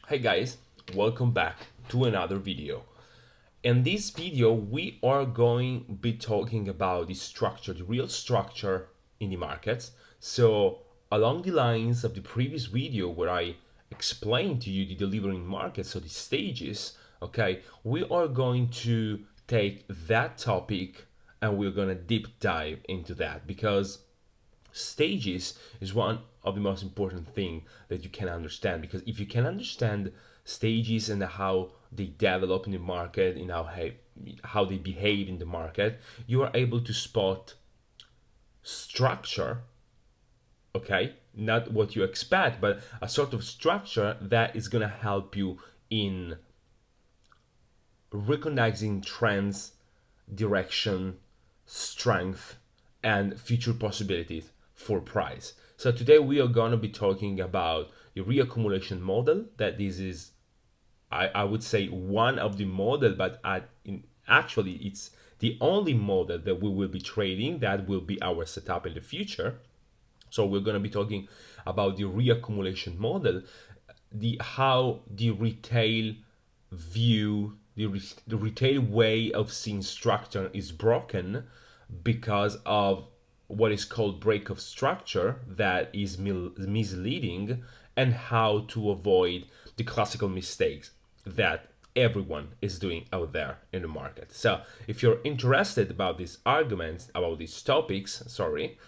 Hey guys, welcome back to another video. In this video, we are going to be talking about the structure, the real structure in the markets. So along the lines of the previous video where I explained to you the delivering market, so the stages, okay, we are going to take that topic and we're going to deep dive into that because stages is one of the most important thing that you can understand, because if you can understand stages and how they develop in the market, in how they behave in the market, you are able to spot structure. Okay, not what you expect, but a sort of structure that is going to help you in recognizing trends, direction, strength, and future possibilities for price. So today we are going to be talking about the reaccumulation model. That this is, I would say, one of the model, but actually it's the only model that we will be trading. That will be our setup in the future. So we're going to be talking about the reaccumulation model, the how the retail view, the retail way of seeing structure is broken because of what is called break of structure that is misleading, and how to avoid the classical mistakes that everyone is doing out there in the market. So if you're interested about these arguments, about these topics, sorry,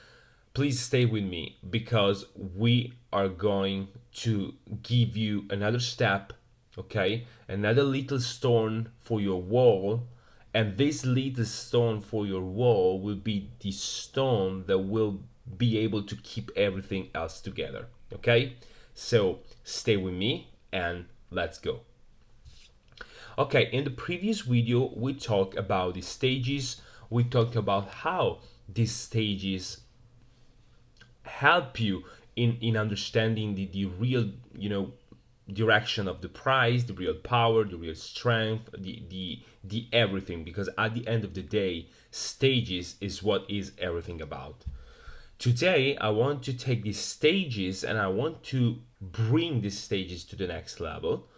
please stay with me, because we are going to give you another step, okay, another little stone for your wall. And this little stone for your wall will be the stone that will be able to keep everything else together. Okay, so stay with me and let's go. Okay, in the previous video we talked about the stages. We talked about how these stages help you in understanding the real, direction of the price, the real power, the real strength, the everything, because at the end of the day, stages is what is everything about. Today I want to take these stages and I want to bring these stages to the next level,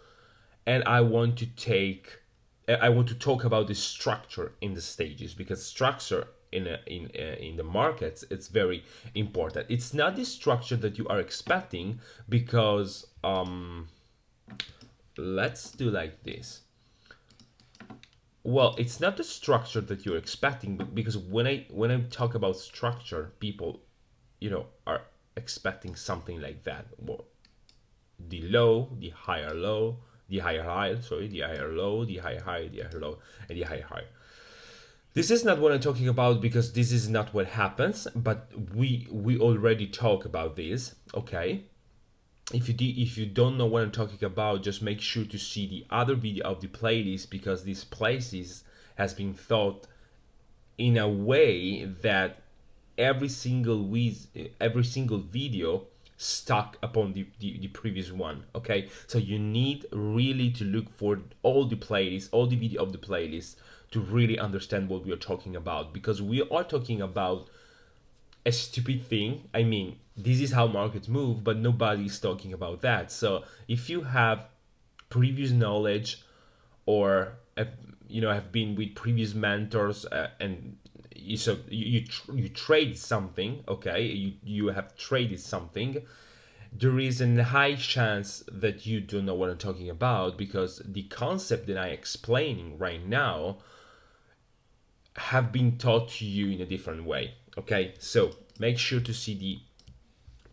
and I want to talk about the structure in the stages, because structure in the markets, it's very important. It's not the structure that you are expecting, because let's do like this. Well, it's not the structure that you're expecting, because when I talk about structure, people, are expecting something like that. Well, the low, the higher low, the higher high, sorry, the higher low, the higher high, the higher low, and the higher high. This is not what I'm talking about, because this is not what happens, but we already talk about this, okay? If you don't know what I'm talking about, just make sure to see the other video of the playlist, because this playlist has been thought in a way that every single video stuck upon the previous one. Okay, so you need really to look for all the playlists, all the video of the playlist, to really understand what we are talking about, because we are talking about a stupid thing. I mean, this is how markets move, but nobody's talking about that. So if you have previous knowledge, or have been with previous mentors, and you trade something, okay, you have traded something, there is a high chance that you don't know what I'm talking about, because the concept that I'm explaining right now have been taught to you in a different way. Okay, so make sure to see the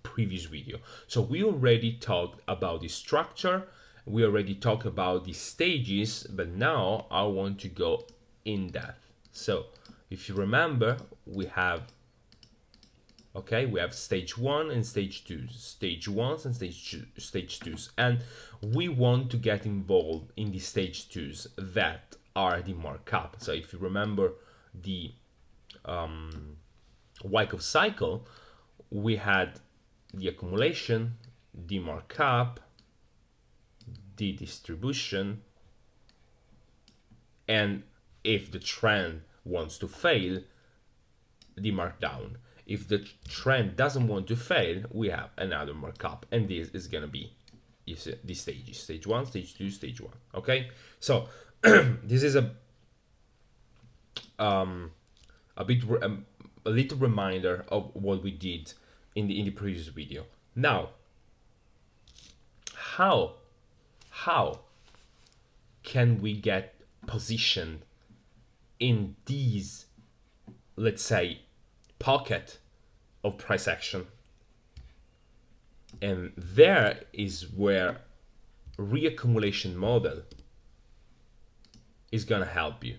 previous video. So we already talked about the structure, we already talked about the stages, but now I want to go in depth. So if you remember, we have stage 1 and stage 2, stage 1s and stage 2s, and we want to get involved in the stage 2s that are the markup. So if you remember the wyckoff cycle, we had the accumulation, the markup, the distribution, and if the trend wants to fail, the markdown. If the trend doesn't want to fail, we have another markup, and this is gonna be is these stages: stage 1, stage 2, stage 1. Okay, so this is a bit a little reminder of what we did in the previous video. Now, how can we get positioned in these, let's say, pocket of price action? And there is where reaccumulation model is gonna help you.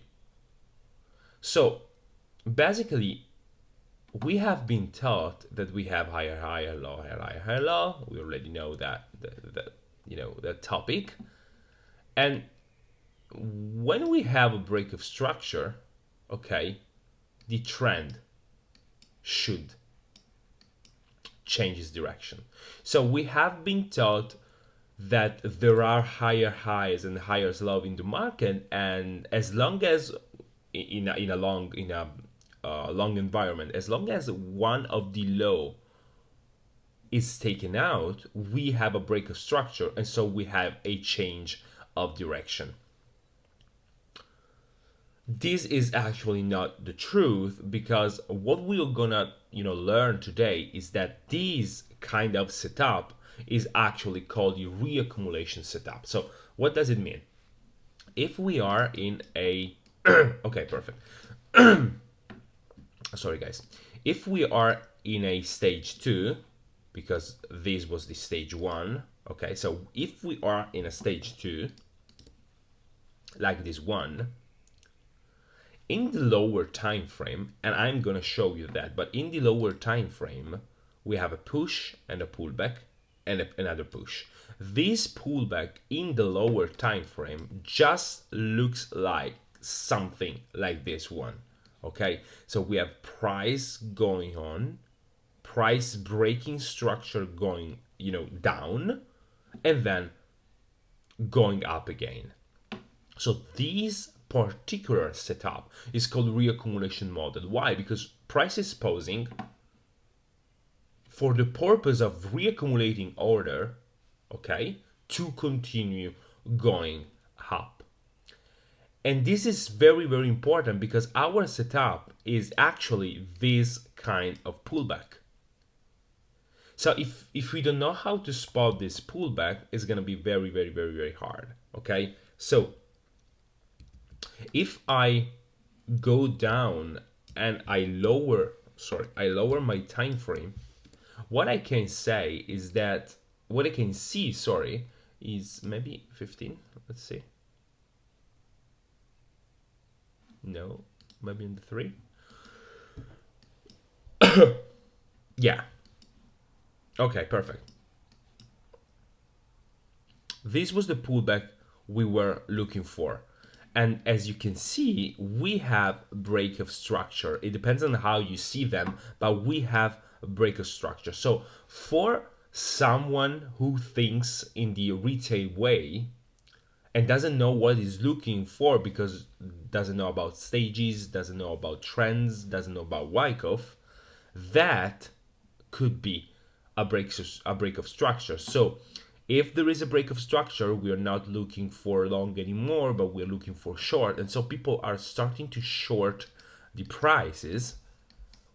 So basically, we have been taught that we have higher, higher, low, higher, higher, higher, low. We already know that that topic. And when we have a break of structure, okay, the trend should change its direction. So we have been taught that there are higher highs and higher lows in the market, and as long as in a long environment, as long as one of the low is taken out, we have a break of structure, and so we have a change of direction. This is actually not the truth, because what we're gonna learn today is that this kind of setup is actually called the reaccumulation setup. So what does it mean? If we are in a okay, perfect. Sorry guys. If we are in a stage 2, because this was the stage 1, okay, so if we are in a stage 2 like this one, in the lower time frame, and I'm gonna show you that, but in the lower time frame we have a push and a pullback and another push. This pullback in the lower time frame just looks like something like this one. Okay, so we have price going on, price breaking structure going down, and then going up again. So this particular setup is called reaccumulation model. Why? Because price is posing for the purpose of reaccumulating order, okay, to continue going up. And this is very, very important, because our setup is actually this kind of pullback. So if we don't know how to spot this pullback, it's going to be very, very, very, very hard. Okay, so if I go down and I lower my time frame, what I can say is that what I can see, is maybe 15. Let's see. No, maybe in the 3. Yeah. Okay, perfect. This was the pullback we were looking for. And as you can see, we have break of structure. It depends on how you see them, but we have a break of structure. So for someone who thinks in the retail way and doesn't know what he's looking for, because doesn't know about stages, doesn't know about trends, doesn't know about wyckoff, that could be a break of structure. So if there is a break of structure, we are not looking for long anymore, but we're looking for short. And so people are starting to short the prices,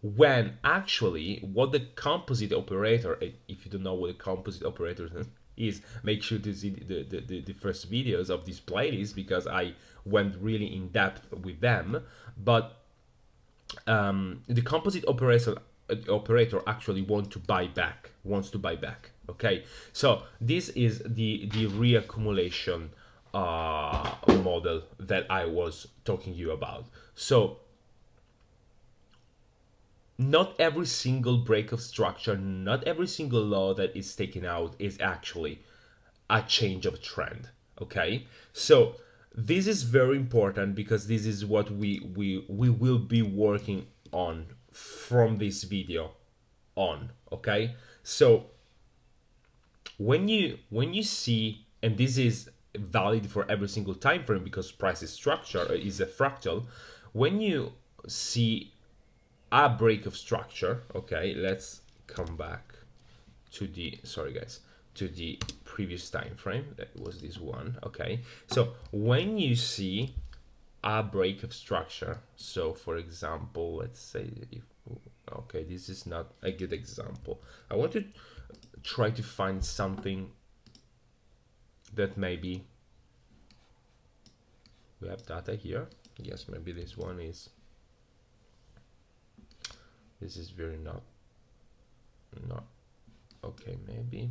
when actually what the composite operator, if you don't know what a composite operator is, make sure to see the first videos of this playlist, because I went really in depth with them. But the composite operator actually wants to buy back. Okay, so this is the reaccumulation model that I was talking to you about. So not every single break of structure, not every single law that is taken out is actually a change of trend. Okay, so this is very important, because this is what we will be working on from this video on. Okay, so when you see, and this is valid for every single time frame, because price structure is a fractal, when you see a break of structure, okay, let's come back to the to the previous time frame. That was this one. Okay, so when you see a break of structure, so for example, let's say if, okay, this is not a good example. I want to try to find something that maybe we have data here. Yes, maybe this one is, this is very not okay, maybe.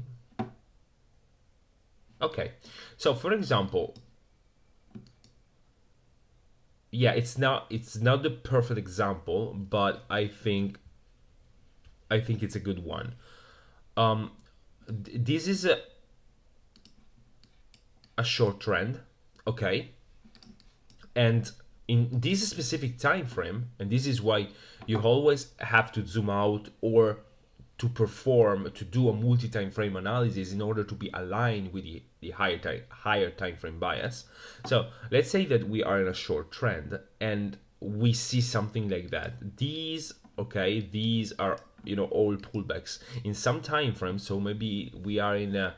Okay, so for example, yeah, it's not the perfect example, but I think it's a good one. This is a short trend, okay, and in this specific time frame, and this is why you always have to zoom out or to do a multi-time frame analysis in order to be aligned with the higher time frame bias. So let's say that we are in a short trend and we see something like that. These are, you know, all pullbacks in some time frame. So maybe we are in a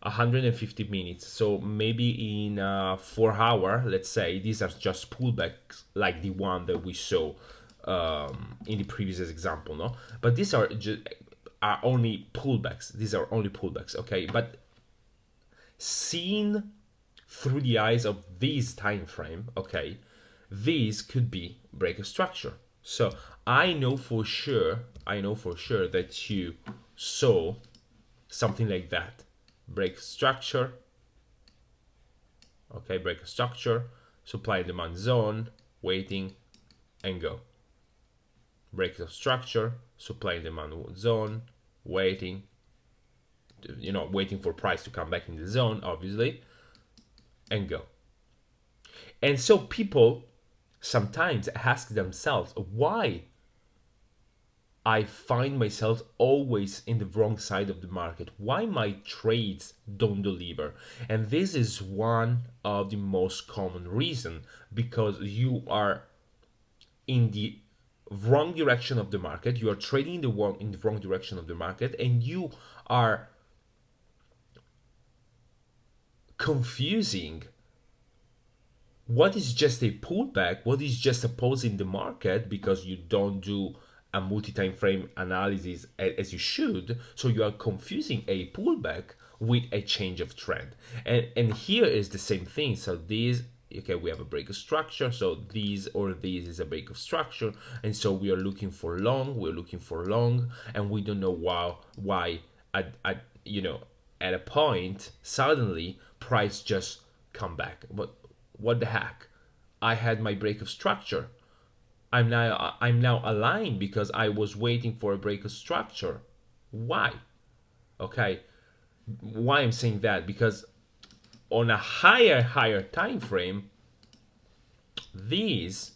150 minutes, so maybe in 4 hour, let's say, these are just pullbacks like the one that we saw in the previous example, no? But these are only pullbacks. These are only pullbacks, okay? But seen through the eyes of this time frame, okay, these could be break of structure. So I know for sure that you saw something like that. Break structure, okay, break a structure, supply and demand zone, waiting, and go. Break the structure, supply and demand zone, waiting, you know, waiting for price to come back in the zone, obviously, and go. And so people sometimes ask themselves why I find myself always in the wrong side of the market. Why my trades don't deliver? And this is one of the most common reasons, because you are in the wrong direction of the market. You are trading in the wrong direction of the market, and you are confusing what is just a pullback, what is just a pause in the market, because you don't do a multi-time frame analysis as you should. So you are confusing a pullback with a change of trend. And here is the same thing. So these, okay, we have a break of structure. So these or these is a break of structure. And so we are looking for long, and we don't know why at a point suddenly price just come back. But what the heck? I had my break of structure. I'm now aligned because I was waiting for a break of structure. Why? Okay, why I'm saying that? Because on a higher time frame, this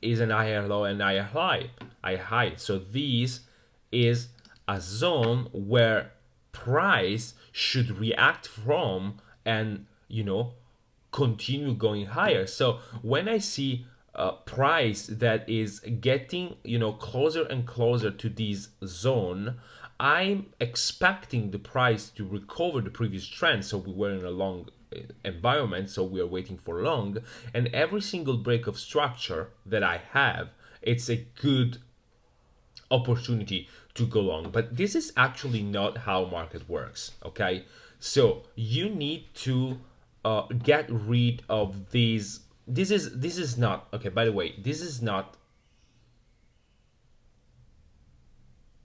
is an higher low and higher high. So this is a zone where price should react from and, you know, continue going higher. So when I see a price that is getting, you know, closer and closer to this zone, I'm expecting the price to recover the previous trend. So we were in a long environment, so we are waiting for long, and every single break of structure that I have, it's a good opportunity to go long. But this is actually not how market works, okay? So you need to get rid of these. This is not, okay, by the way, this is not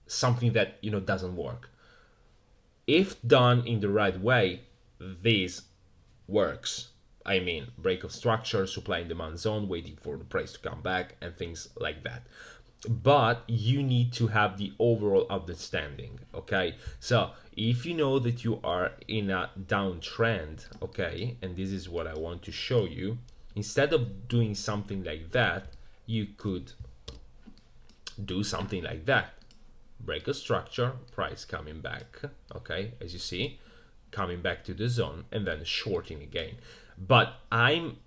something that, you know, doesn't work. If done in the right way, this works. I mean, break of structure, supply and demand zone, waiting for the price to come back, and things like that. But you need to have the overall understanding, okay? So if you know that you are in a downtrend, okay, and this is what I want to show you, instead of doing something like that, you could do something like that. Break a structure, price coming back, okay, as you see, coming back to the zone, and then shorting again. But I'm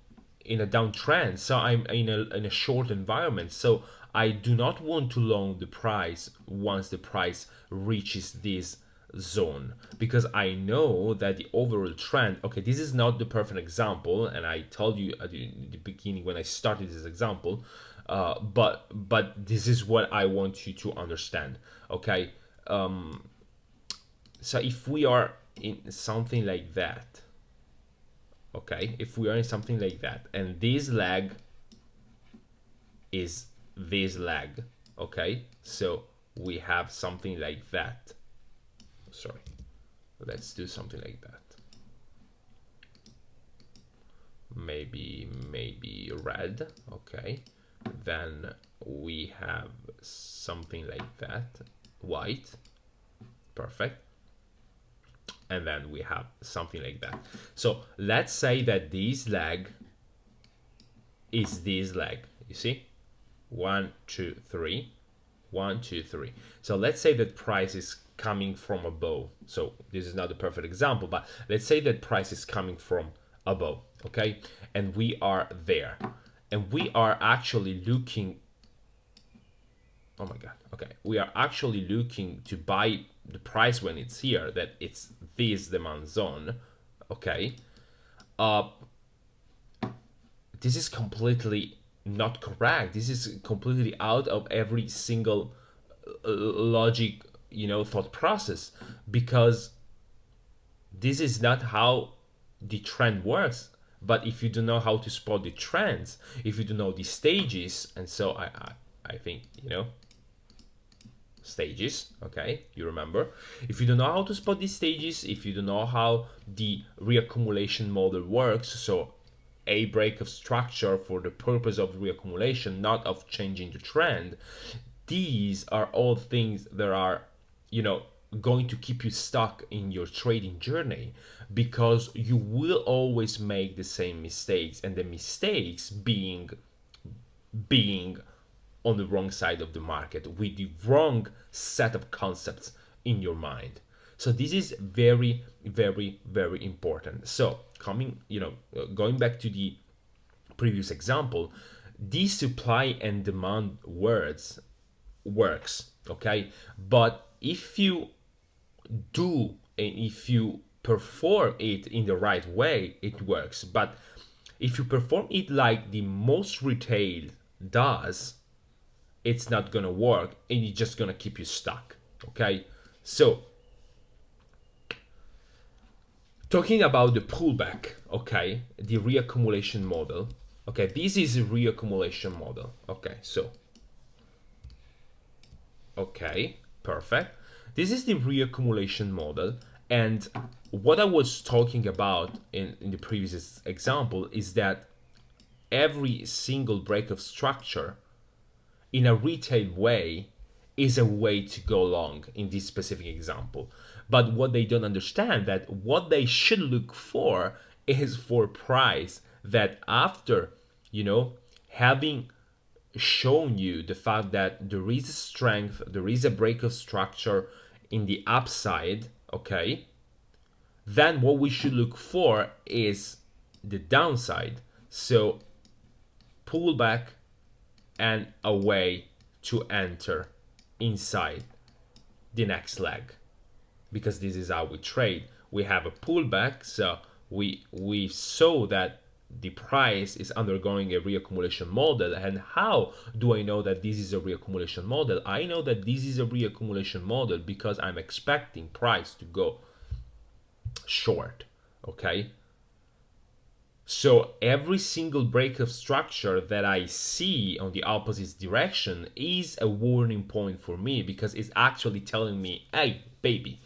in a downtrend, so I'm in a short environment, so I do not want to long the price once the price reaches this zone, because I know that the overall trend, okay, this is not the perfect example, and I told you at the beginning when I started this example, but this is what I want you to understand, okay? So if we are in something like that, okay, if we are in something like that, and this leg is this leg, okay, so we have something like that. Sorry, let's do something like that. Maybe red, okay, then we have something like that, white, perfect, and then we have something like that. So let's say that this leg is this leg, you see, 1 2 3, 1 2 3. So let's say that price is coming from above. So this is not a perfect example, but let's say that price is coming from above, okay, and we are there, and we are actually looking, oh my god, okay, we are actually looking to buy the price when it's here, that it's this demand zone, okay. This is completely not correct. This is completely out of every single logic, thought process, because this is not how the trend works. But if you don't know how to spot the trends, if you don't know the stages, and so I think, stages, okay, you remember, if you don't know how to spot these stages, if you don't know how the reaccumulation model works, so a break of structure for the purpose of reaccumulation, not of changing the trend, these are all things that are, going to keep you stuck in your trading journey, because you will always make the same mistakes, and the mistakes being on the wrong side of the market with the wrong set of concepts in your mind. So this is very, very, very important. So going back to the previous example, the supply and demand works, okay, but if you do and if you perform it in the right way, it works. But if you perform it like the most retail does, it's not gonna work, and it's just gonna keep you stuck, okay. So talking about the pullback, okay, the reaccumulation model, okay, this is a reaccumulation model, okay, so okay, perfect, this is the reaccumulation model. And what I was talking about in the previous example is that every single break of structure in a retail way is a way to go long in this specific example. But what they don't understand, that what they should look for is for price that after, having shown you the fact that there is a strength, there is a break of structure in the upside, okay, then what we should look for is the downside. So pullback and a way to enter inside the next leg, because this is how we trade. We have a pullback, so we saw that the price is undergoing a reaccumulation model. And how do I know that this is a reaccumulation model? I know that this is a reaccumulation model because I'm expecting price to go short, okay. So every single break of structure that I see on the opposite direction is a warning point for me, because it's actually telling me, hey baby,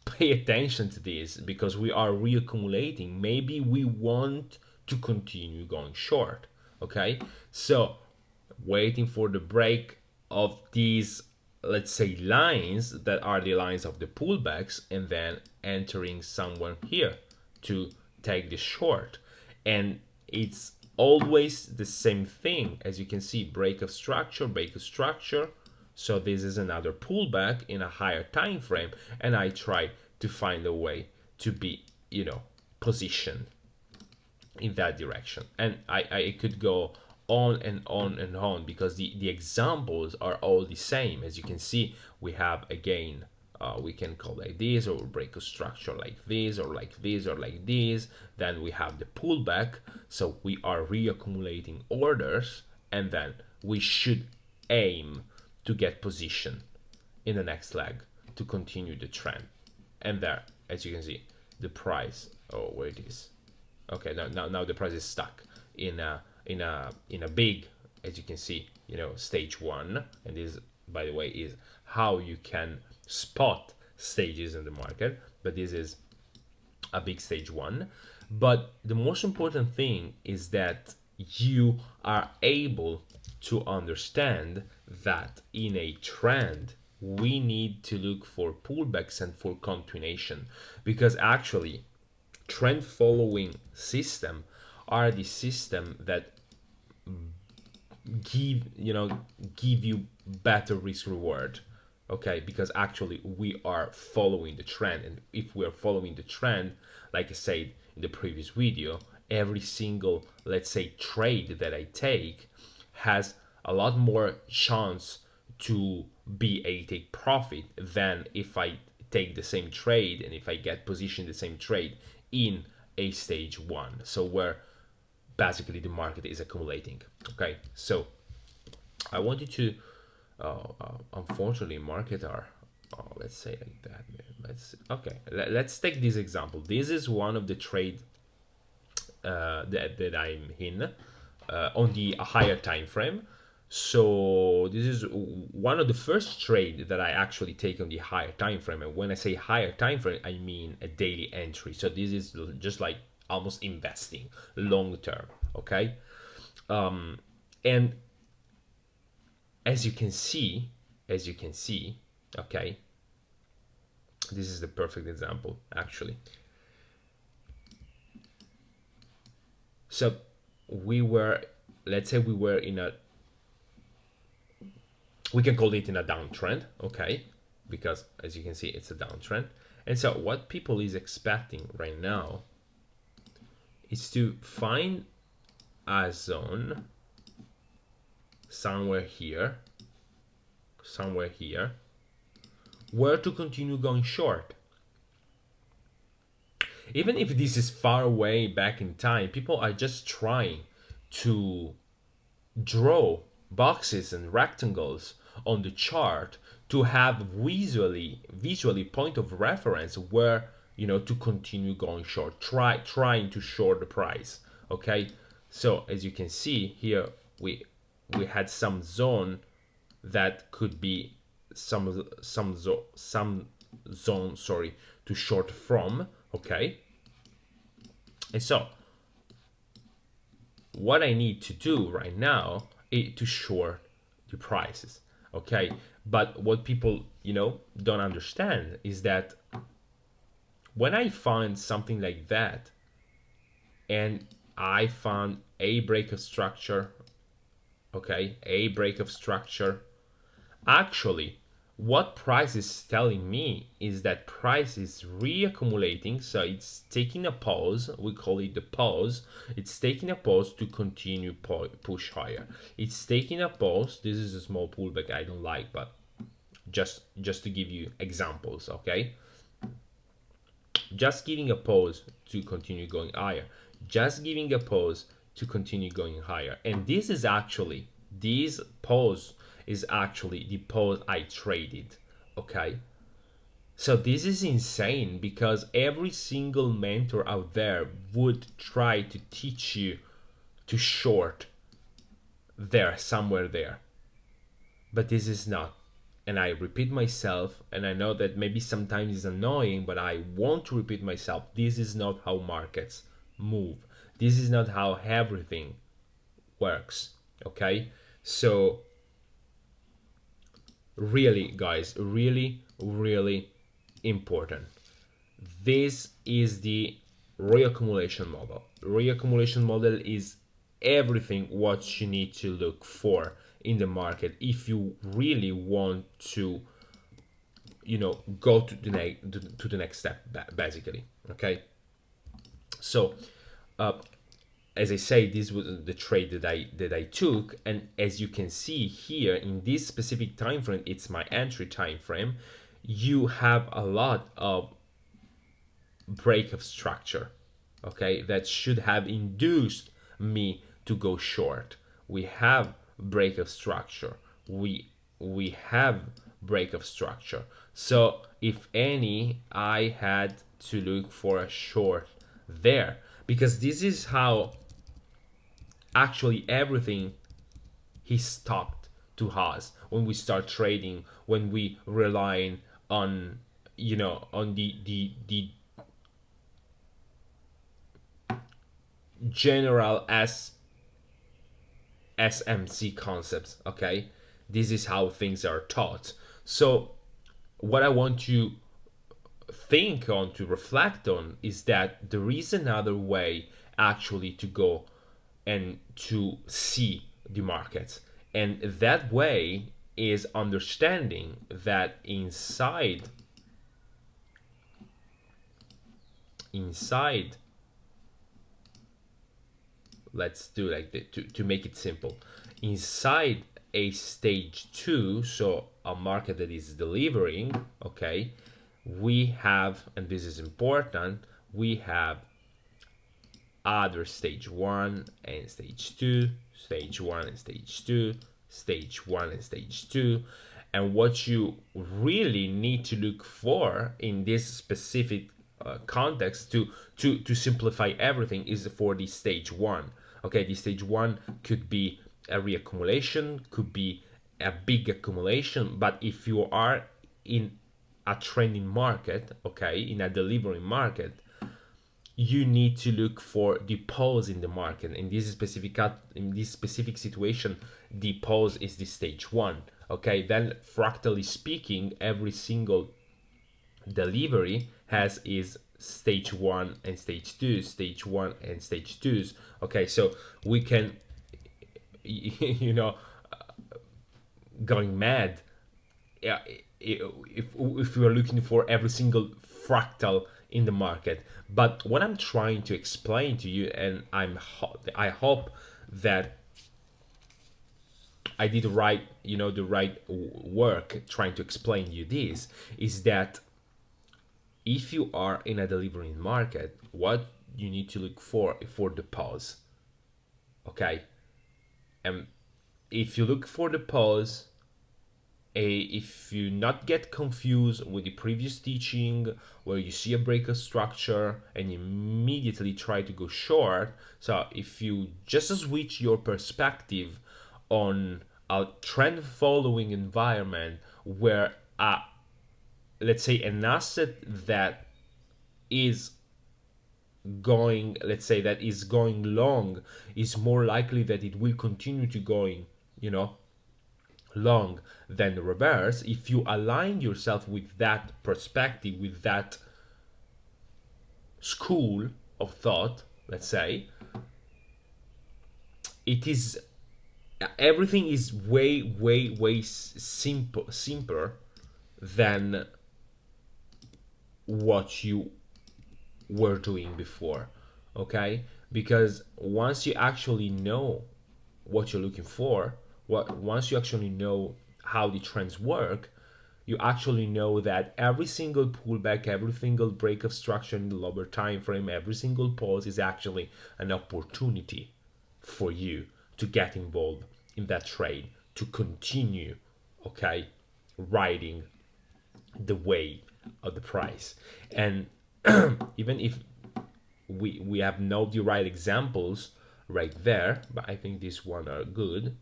pay attention to this, because we are reaccumulating. Maybe we want to continue going short, okay. So waiting for the break of these, let's say, lines that are the lines of the pullbacks, and then entering somewhere here to take the short. And it's always the same thing, as you can see, break of structure, break of structure. So this is another pullback in a higher time frame, and I try to find a way to be, positioned in that direction. And I could go on and on and on, because the examples are all the same. As you can see, we have again we can call like this, or break a structure like this, or like this, or like this. Then we have the pullback, so we are reaccumulating orders, and then we should aim to get position in the next leg to continue the trend. And there, as you can see, the price, oh, where it is, okay, now the price is stuck in a big, as you can see, stage one. And this, by the way, is how you can spot stages in the market, but this is a big stage one. But the most important thing is that you are able to understand that in a trend we need to look for pullbacks and for continuation, because actually trend following system are the system that give you better risk reward. Okay, because actually we are following the trend, and if we are following the trend, like I said in the previous video, every single, let's say, trade that I take has a lot more chance to be a take profit than if I take the same trade and if I get positioned the same trade in a stage one, so where basically the market is accumulating. Okay, so I wanted to unfortunately market are, let's say like that. Let's take this example. This is one of the trade that I'm in on the higher time frame. So this is one of the first trade that I actually take on the higher time frame. And when I say higher time frame, I mean a daily entry. So this is just like almost investing long term. Okay, and as you can see, okay, this is the perfect example actually. So let's say we were in a, we can call it in a downtrend, okay, because as you can see it's a downtrend. And so what people is expecting right now is to find a zone somewhere here where to continue going short. Even if this is far away back in time, people are just trying to draw boxes and rectangles on the chart to have visually point of reference where to continue going short, trying to short the price. Okay, so as you can see here, we had some zone that could be some zone, sorry, to short from. Okay, and so what I need to do right now is to short the prices. Okay, but what people don't understand is that when I find something like that and I found a break of structure, okay, a break of structure, actually what price is telling me is that price is reaccumulating. So it's taking a pause, we call it the pause. It's taking a pause to continue push higher. It's taking a pause. This is a small pullback I don't like, but just to give you examples. Okay, just giving a pause to continue going higher, just giving a pause to continue going higher. And this pause is actually the pause I traded. Okay, so this is insane, because every single mentor out there would try to teach you to short there, somewhere there, but this is not. And I repeat myself, and I know that maybe sometimes it's annoying, but I want to repeat myself. This is not how markets move. This is not how everything works. Okay, so really, guys, really important. This is the reaccumulation model. Reaccumulation model is everything what you need to look for in the market if you really want to go to the next step, basically. Okay, so as I say, this was the trade that I took, and as you can see here in this specific time frame, it's my entry time frame. you have a lot of break of structure, okay, that should have induced me to go short. We have break of structure. We have break of structure. So if any, I had to look for a short there, because this is how actually everything he stopped to us when we start trading, when we relying on, on the general SMC concepts. Okay, this is how things are taught. So what I want to think on, to reflect on, is that there is another way actually to go and to see the markets, and that way is understanding that inside, let's do like to make it simple, inside a stage 2, so a market that is delivering, okay, we have, and this is important, we have other stage 1 and stage 2, stage 1 and stage 2, stage 1 and stage 2. And what you really need to look for in this specific context, to simplify everything, is for the stage 1. Okay, the stage 1 could be a reaccumulation, could be a big accumulation, but if you are in a trending market, okay, in a delivering market, you need to look for the pause in the market. In this specific situation, the pause is the stage 1. Okay, then fractally speaking, every single delivery has is stage 1 and stage 2, stage 1 and stage 2s. Okay, so we can going mad, yeah, if we are looking for every single fractal in the market. But what I'm trying to explain to you, and I hope that I did the right work trying to explain you this, is that if you are in a delivering market, what you need to look for the pause. Okay, and if you look for the pause, if you not get confused with the previous teaching where you see a breaker structure and immediately try to go short, so if you just switch your perspective on a trend following environment where let's say an asset that is going, let's say that is going long, is more likely that it will continue to going, long than the reverse. If you align yourself with that perspective, with that school of thought, let's say, it is, everything is way way way simpler than what you were doing before. Okay, because once you actually know what you're looking for, once you actually know how the trends work, you actually know that every single pullback, every single break of structure in the lower time frame, every single pause is actually an opportunity for you to get involved in that trade, to continue, okay, riding the wave of the price. And even if we have no the right examples right there, but I think these one are good.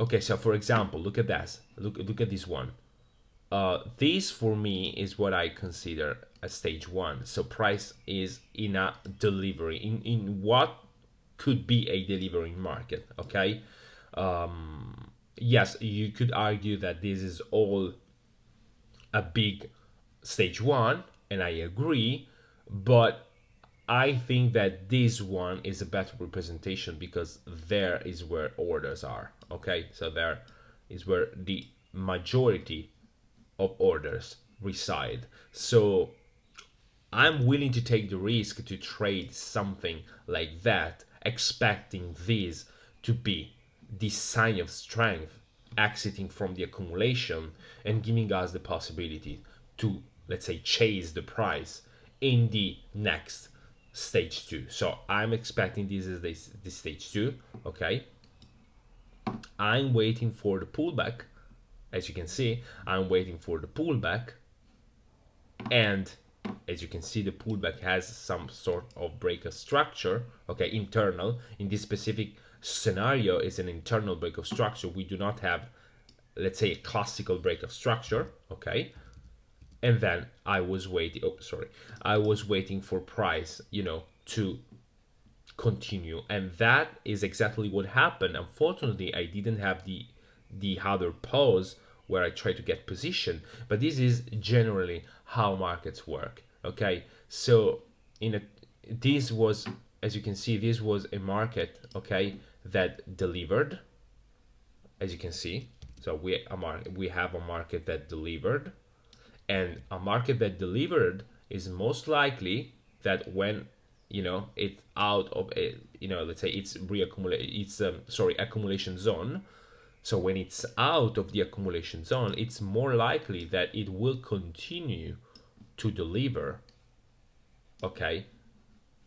Okay, so for example, look at this, look at this one. This for me is what I consider a stage 1. So price is in a delivery, in what could be a delivering market. Okay, yes, you could argue that this is all a big stage 1, and I agree, but I think that this one is a better representation, because there is where orders are. Okay, so there is where the majority of orders reside. So I'm willing to take the risk to trade something like that, expecting this to be the sign of strength exiting from the accumulation and giving us the possibility to, let's say, chase the price in the next stage 2. So I'm expecting this is this stage 2. Okay, I'm waiting for the pullback. As you can see, I'm waiting for the pullback, and as you can see, the pullback has some sort of breakout structure. Okay, internal. In this specific scenario, is an internal breakout structure. We do not have, let's say, a classical breakout structure. Okay, and then I was waiting. Oh, sorry, I was waiting for price, to continue, and that is exactly what happened. Unfortunately, I didn't have the other pause where I try to get position, but this is generally how markets work. Okay, so in a this was, as you can see, this was a market, okay, that delivered, as you can see. So we have a market that delivered, and a market that delivered is most likely that when it's out of a, let's say it's accumulation zone. So when it's out of the accumulation zone, it's more likely that it will continue to deliver, okay,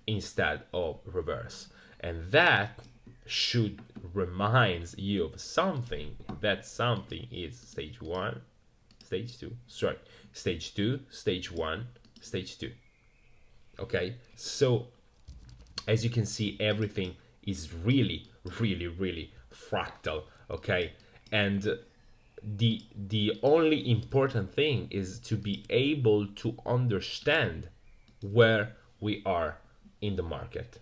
instead of reverse. And that should remind you of something. That something is stage 1, stage 2, sorry, stage 2, stage 1, stage 2. Okay, so as you can see, everything is really, really, really fractal. Okay, and the only important thing is to be able to understand where we are in the market.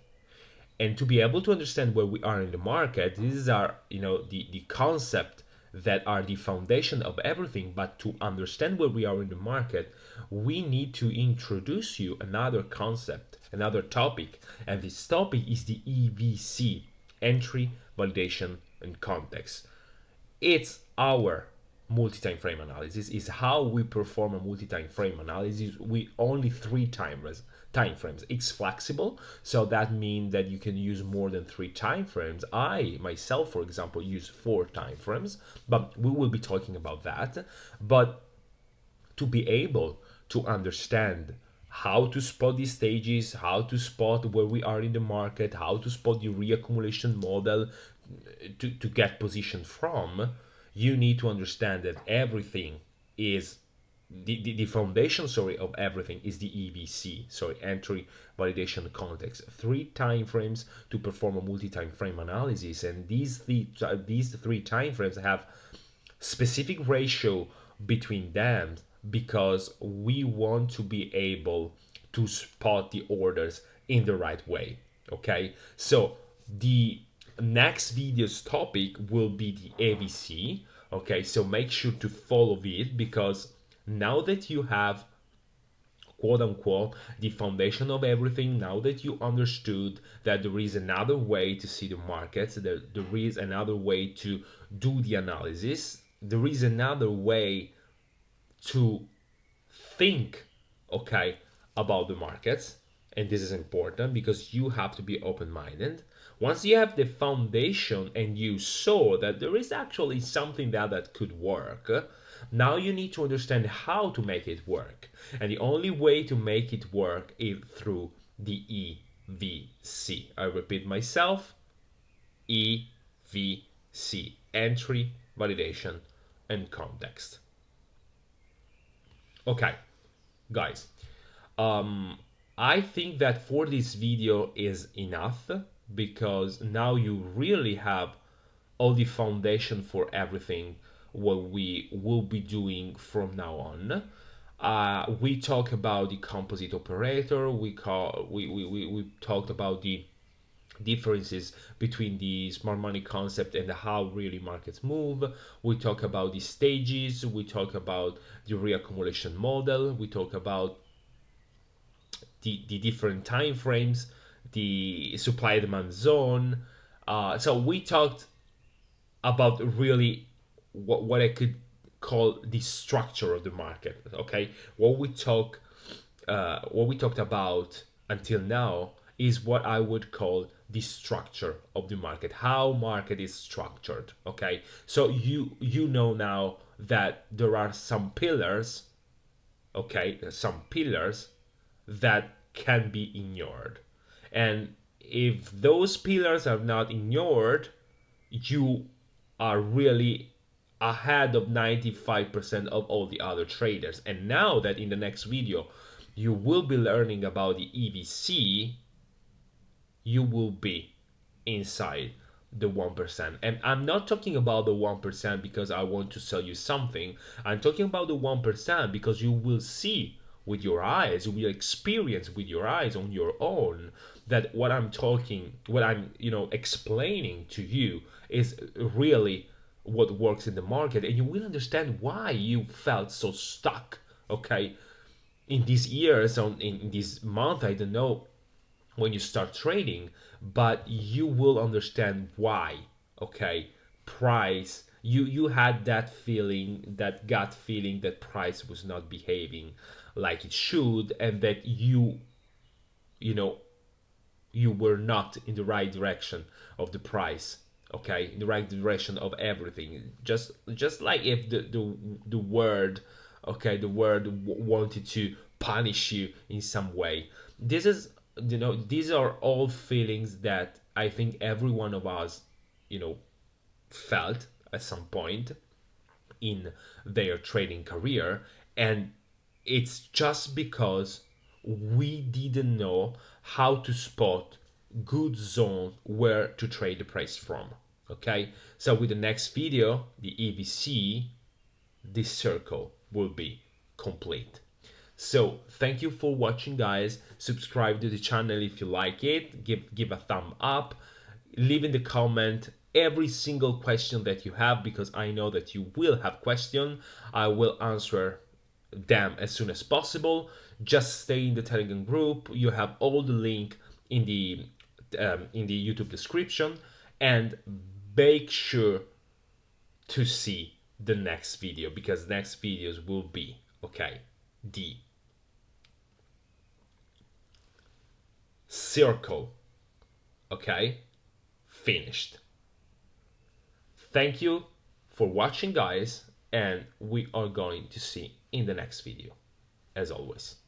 And to be able to understand where we are in the market, these are, the concept that are the foundation of everything. But to understand where we are in the market, we need to introduce you another concept, another topic. And this topic is the EVC, entry, validation, and context. It's our multi-time frame analysis, is how we perform a multi-time frame analysis. We only 3 time frames. It's flexible, so that means that you can use more than 3 time frames. I myself, for example, use 4 time frames, but we will be talking about that. But to be able to understand how to spot these stages, how to spot where we are in the market, how to spot the reaccumulation model to get position from, you need to understand that everything is the foundation, of everything is the EVC, entry, validation, context. 3 time frames to perform a multi-time frame analysis, and these 3 time frames have specific ratio between them because we want to be able to spot the orders in the right way. Okay, so the next video's topic will be the ABC. Okay, so make sure to follow it, because now that you have, quote unquote, the foundation of everything, now that you understood that there is another way to see the markets, there is another way to do the analysis, there is another way to think, okay, about the markets. And this is important because you have to be open-minded. Once you have the foundation and you saw that there is actually something that could work, now you need to understand how to make it work. And the only way to make it work is through the EVC. I repeat myself, EVC, entry, validation, and context. Okay, guys, I think that for this video is enough, because now you really have all the foundation for everything what we will be doing from now on. We talk about the composite operator. We talked about the differences between the smart money concept and how really markets move. We talk about the stages. We talk about the reaccumulation model. We talk about the different time frames, the supply demand zone. So we talked about really what I could call the structure of the market. Okay, what we talked about until now is what I would call the structure of the market, how market is structured. Okay, so you know now that there are some pillars, okay, some pillars that can be ignored. And if those pillars are not ignored, you are really ahead of 95% of all the other traders. And now that in the next video you will be learning about the EVC, you will be inside the 1%. And I'm not talking about the 1% because I want to sell you something. I'm talking about the 1% because you will see with your eyes, you will experience with your eyes on your own that what I'm talking, what I'm, explaining to you is really what works in the market, and you will understand why you felt so stuck, okay, in these years, in this month, I don't know, when you start trading, but you will understand why. Okay, price, you had that feeling, that gut feeling that price was not behaving like it should, and that you know you were not in the right direction of the price, okay, in the right direction of everything, just like if the word, okay, the word wanted to punish you in some way. This is, these are all feelings that I think every one of us, felt at some point in their trading career. And it's just because we didn't know how to spot good zone where to trade the price from. Okay, so with the next video, the EVC, this circle will be complete. So thank you for watching, guys. Subscribe to the channel if you like it, give a thumb up, leave in the comment every single question that you have, because I know that you will have questions. I will answer them as soon as possible. Just stay in the Telegram group. You have all the link in the YouTube description, and make sure to see the next video, because next videos will be, okay, the circle, okay, finished. Thank you for watching, guys, and we are going to see in the next video, as always.